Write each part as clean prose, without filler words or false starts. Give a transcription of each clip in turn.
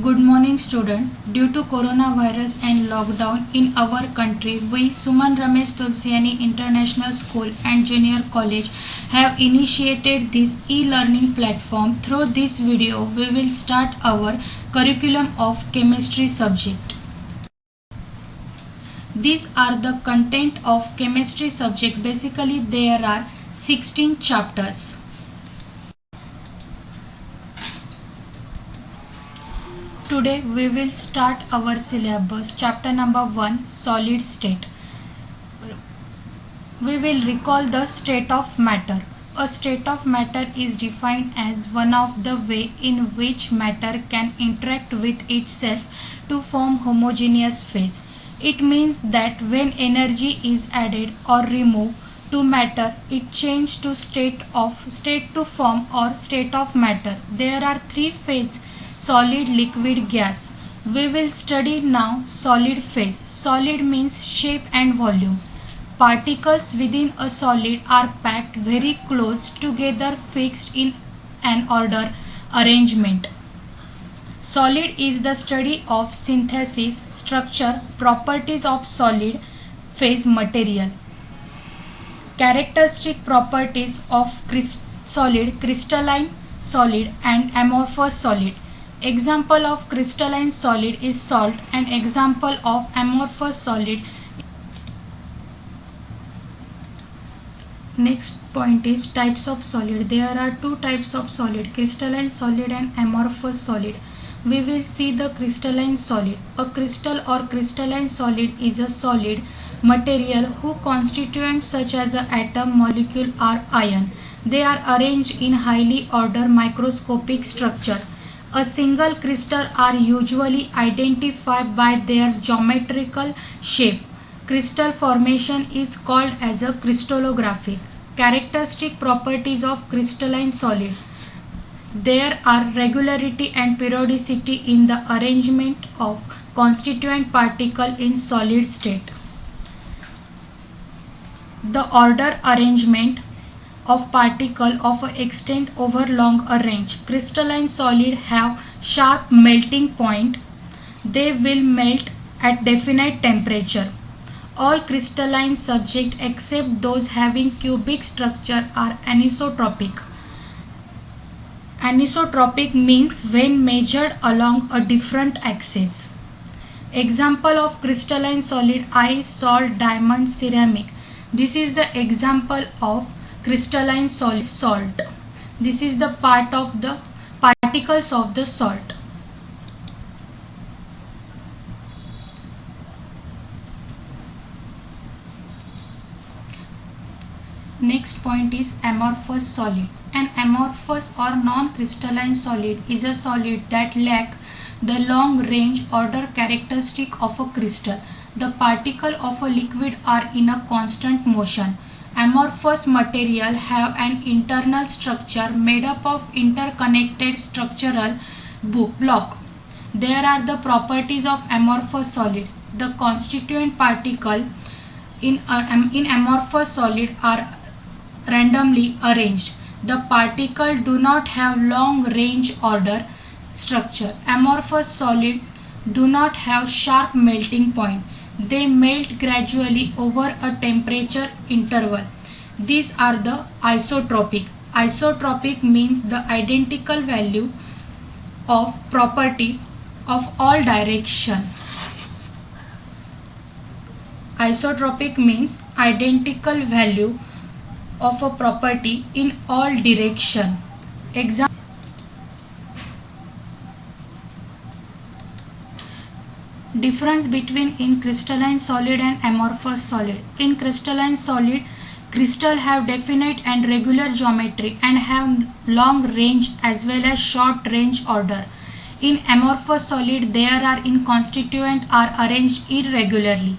Good morning student. Due to coronavirus and lockdown in our country, we Suman Ramesh Tulsiani International School and Junior College have initiated this e-learning platform. Through this video, we will start our curriculum of chemistry subject. These are the content of chemistry subject. Basically, there are 16 chapters. Today we will start our syllabus. Chapter number 1, solid state. We will recall the state of matter. A state of matter is defined as one of the way in which matter can interact with itself to form homogeneous phase. It means that when energy is added or removed to matter, it changes to state to form or state of matter. There are three phases: solid, liquid, gas. We will study now solid phase. Solid means shape and volume. Particles within a solid are packed very close together, fixed in an order arrangement. Solid is the study of synthesis, structure, properties of solid phase material. Characteristic properties of solid, crystalline solid and amorphous solid. Example of crystalline solid is salt, and example of amorphous solid. Next point is types of solid. There are two types of solid: crystalline solid and amorphous solid. We will see the crystalline solid. A crystal or crystalline solid is a solid material whose constituents such as an atom, molecule or ion. They are arranged in highly ordered microscopic structure. A single crystal are usually identified by their geometrical shape. Crystal formation is called as a crystallography. Characteristic properties of crystalline solid. There are regularity and periodicity in the arrangement of constituent particle in solid state. The order arrangement of particle of extent over long a range. Crystalline solid have sharp melting point. They will melt at definite temperature. All crystalline subjects except those having cubic structure are anisotropic. Anisotropic means when measured along a different axis. Example of crystalline solid: ice, salt, diamond, ceramic. This is the example of crystalline solid, salt. This is the part of the particles of the salt. Next point is amorphous solid. An amorphous or non-crystalline solid is a solid that lacks the long-range order characteristic of a crystal. The particles of a liquid are in a constant motion. Amorphous material have an internal structure made up of interconnected structural block. There are the properties of amorphous solid. The constituent particle in amorphous solid are randomly arranged. The particles do not have long range order structure. Amorphous solid do not have sharp melting point. They melt gradually over a temperature interval. These are the isotropic. Isotropic means the identical value of property of all direction. Isotropic means identical value of a property in all direction. Example: difference between in crystalline solid and amorphous solid. In crystalline solid, crystal have definite and regular geometry and have long range as well as short range order. In amorphous solid, there are in constituent are arranged irregularly.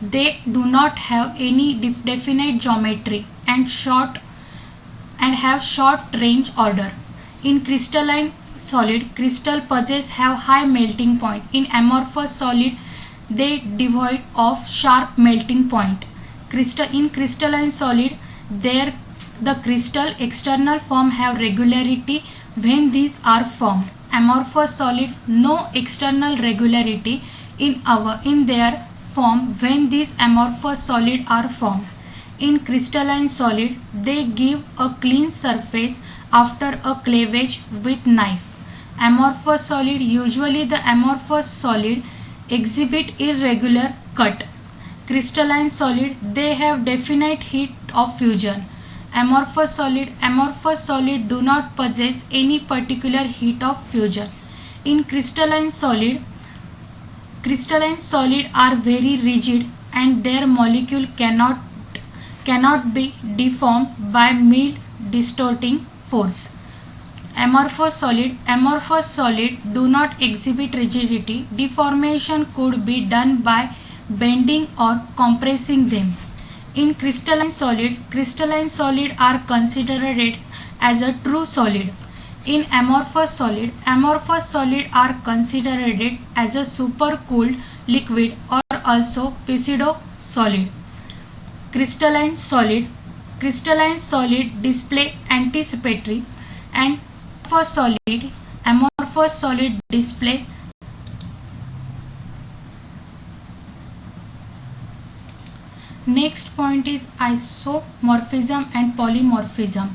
They do not have any definite geometry and have short range order. In crystalline solid, crystal puzzles have high melting point. In amorphous solid, they devoid of sharp melting point. In crystalline solid, the crystal external form have regularity when these are formed, amorphous solid no external regularity in their form when these amorphous solids are formed. In crystalline solid, they give a clean surface after a cleavage with knife. Amorphous solid, usually the amorphous solid exhibit irregular cut. Crystalline solid, they have definite heat of fusion. Amorphous solid do not possess any particular heat of fusion. In crystalline solid are very rigid and their molecule cannot be deformed by mild distorting force. Amorphous solid do not exhibit rigidity. Deformation could be done by bending or compressing them. In crystalline solid are considered as a true solid. In amorphous solid are considered as a supercooled liquid or also pseudo solid. Crystalline solid display anticipatory and amorphous solid display. Next point is isomorphism and polymorphism.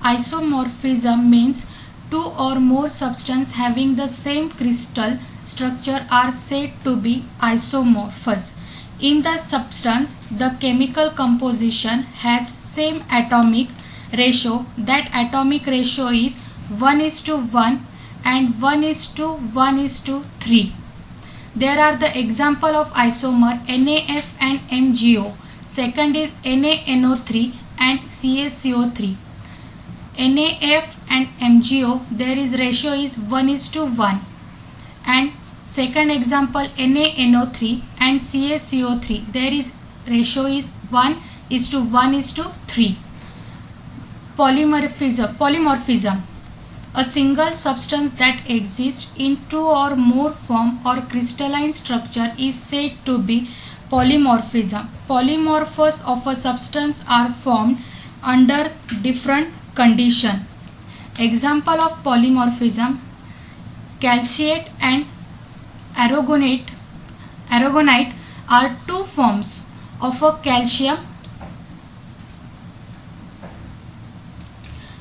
Isomorphism means two or more substances having the same crystal structure are said to be isomorphous. In the substance, the chemical composition has same atomic ratio. That atomic ratio is 1:1 and 1:1:3. There are the example of isomer NaF and MgO. Second is NaNO3 and CaCO3. NaF and MgO, there is ratio is 1:1, and second example NaNO3 and CaCO3, there is ratio is 1:1:3. Polymorphism, a single substance that exists in two or more form or crystalline structure is said to be polymorphism. Polymorphs of a substance are formed under different condition. Example of polymorphism: calciate and aragonite are two forms of a calcium.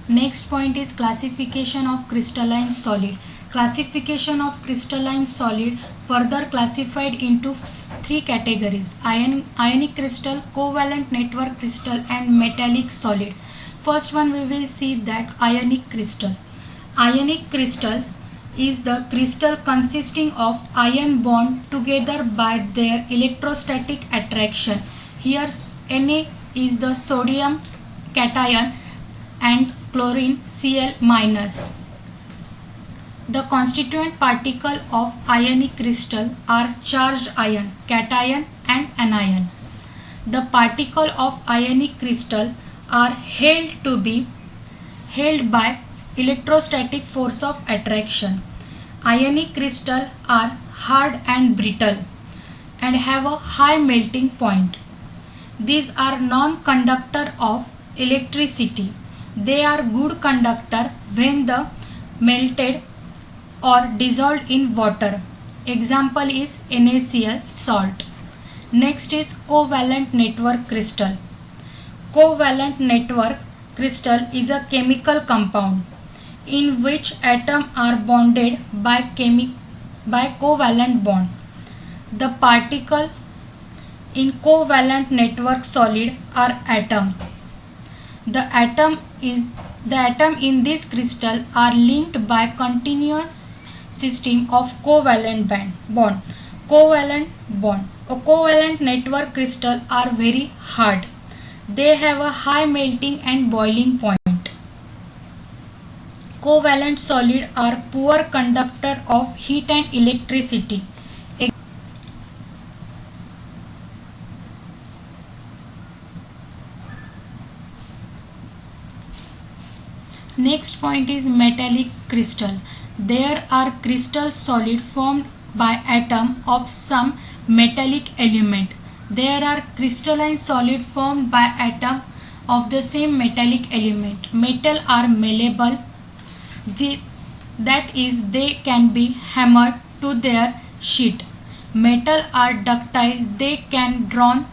Next point is classification of crystalline solid. Classification of crystalline solid further classified into three categories: ionic crystal, covalent network crystal, and metallic solid. First one we will see that ionic crystal. Ionic crystal is the crystal consisting of ion bond together by their electrostatic attraction. Here Na is the sodium cation and chlorine Cl minus. The constituent particle of ionic crystal are charged ion, cation and anion. The particle of ionic crystal are held by electrostatic force of attraction. Ionic crystal are hard and brittle and have a high melting point. These are non-conductor of electricity. They are good conductor when the melted or dissolved in water. Example is NaCl salt. Next is covalent network crystal. Covalent network crystal is a chemical compound in which atoms are bonded by covalent bond. The particle in covalent network solid are atom. The atom in this crystal are linked by continuous system of covalent bond. Covalent network crystal are very hard. They have a high melting and boiling point. Covalent solid are poor conductor of heat and electricity. Next point is metallic crystal. There are crystal solid formed by atom of some metallic element. There are crystalline solid formed by atom of the same metallic element. Metal are malleable. that is, they can be hammered to their sheet. Metal are ductile, they can drawn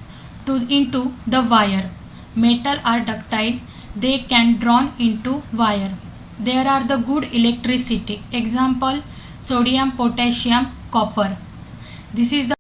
into the wire. Metal are ductile, they can drawn into wire. There are the good electricity. Example, sodium, potassium, copper. This is the